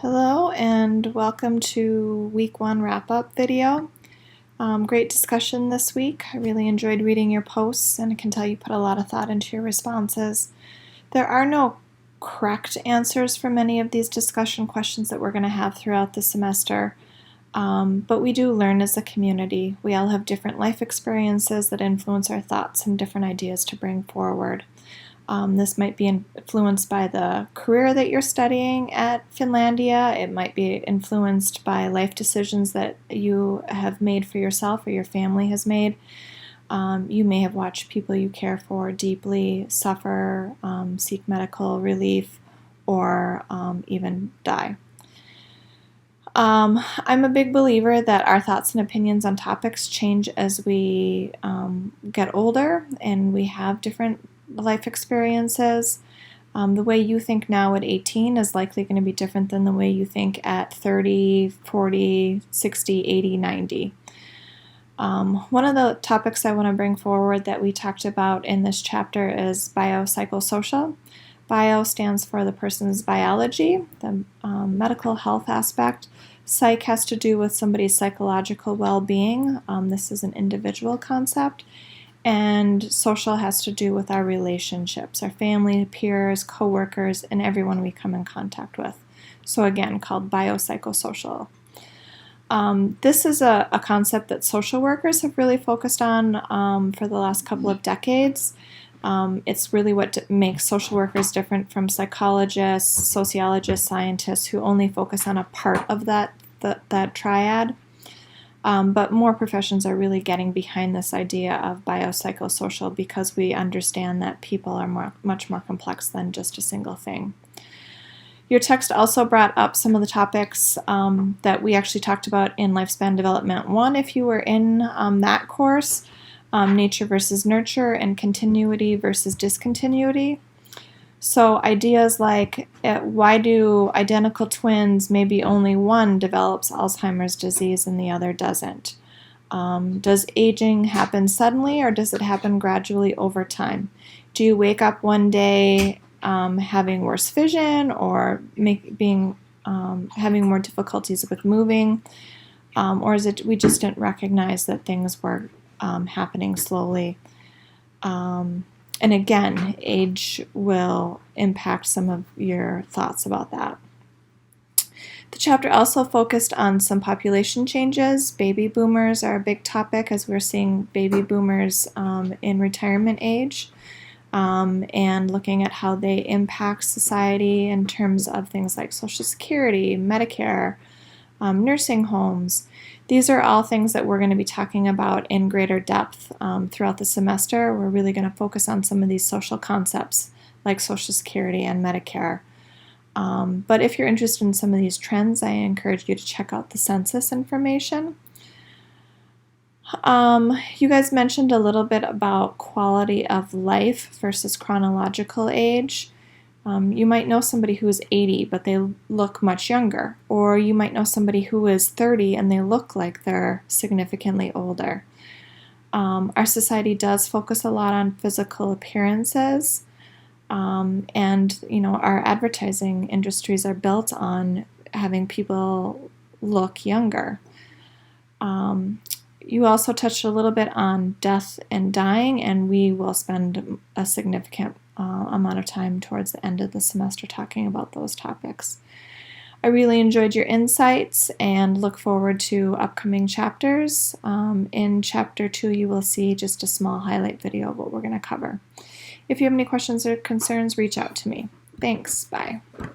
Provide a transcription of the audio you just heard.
Hello and welcome to week 1 wrap-up video. Great discussion this week. I really enjoyed reading your posts and I can tell you put a lot of thought into your responses. There are no correct answers for many of these discussion questions that we're going to have throughout the semester, but we do learn as a community. We all have different life experiences that influence our thoughts and different ideas to bring forward. This might be influenced by the career that you're studying at Finlandia. It might be influenced by life decisions that you have made for yourself or your family has made. You may have watched people you care for deeply suffer, seek medical relief, or even die. I'm a big believer that our thoughts and opinions on topics change as we get older and we have different life experiences. The way you think now at 18 is likely going to be different than the way you think at 30, 40, 60, 80, 90. One of the topics I want to bring forward that we talked about in this chapter is biopsychosocial. Bio stands for the person's biology, the medical health aspect. Psych has to do with somebody's psychological well-being. This is an individual concept. And social has to do with our relationships, our family, peers, coworkers, and everyone we come in contact with. So again, called biopsychosocial. This is a concept that social workers have really focused on for the last couple of decades. It's really what makes social workers different from psychologists, sociologists, scientists who only focus on a part of that triad. But more professions are really getting behind this idea of biopsychosocial because we understand that people are much more complex than just a single thing. Your text also brought up some of the topics that we actually talked about in Lifespan Development 1 if you were in that course, nature versus nurture and continuity versus discontinuity. So ideas like, why do identical twins, maybe only one develops Alzheimer's disease and the other doesn't? Does aging happen suddenly or does it happen gradually over time? Do you wake up one day having worse vision or having more difficulties with moving? Or is it we just didn't recognize that things were happening slowly? And again, age will impact some of your thoughts about that. The chapter also focused on some population changes. Baby boomers are a big topic as we're seeing baby boomers in retirement age and looking at how they impact society in terms of things like Social Security, Medicare, nursing homes. These are all things that we're going to be talking about in greater depth throughout the semester. We're really going to focus on some of these social concepts like Social Security and Medicare. But if you're interested in some of these trends, I encourage you to check out the census information. You guys mentioned a little bit about quality of life versus chronological age. You might know somebody who is 80, but they look much younger. Or you might know somebody who is 30 and they look like they're significantly older. Our society does focus a lot on physical appearances. And, our advertising industries are built on having people look younger. You also touched a little bit on death and dying, and we will spend a significant amount of time towards the end of the semester talking about those topics. I really enjoyed your insights and look forward to upcoming chapters. In Chapter 2, you will see just a small highlight video of what we're going to cover. If you have any questions or concerns, reach out to me. Thanks. Bye.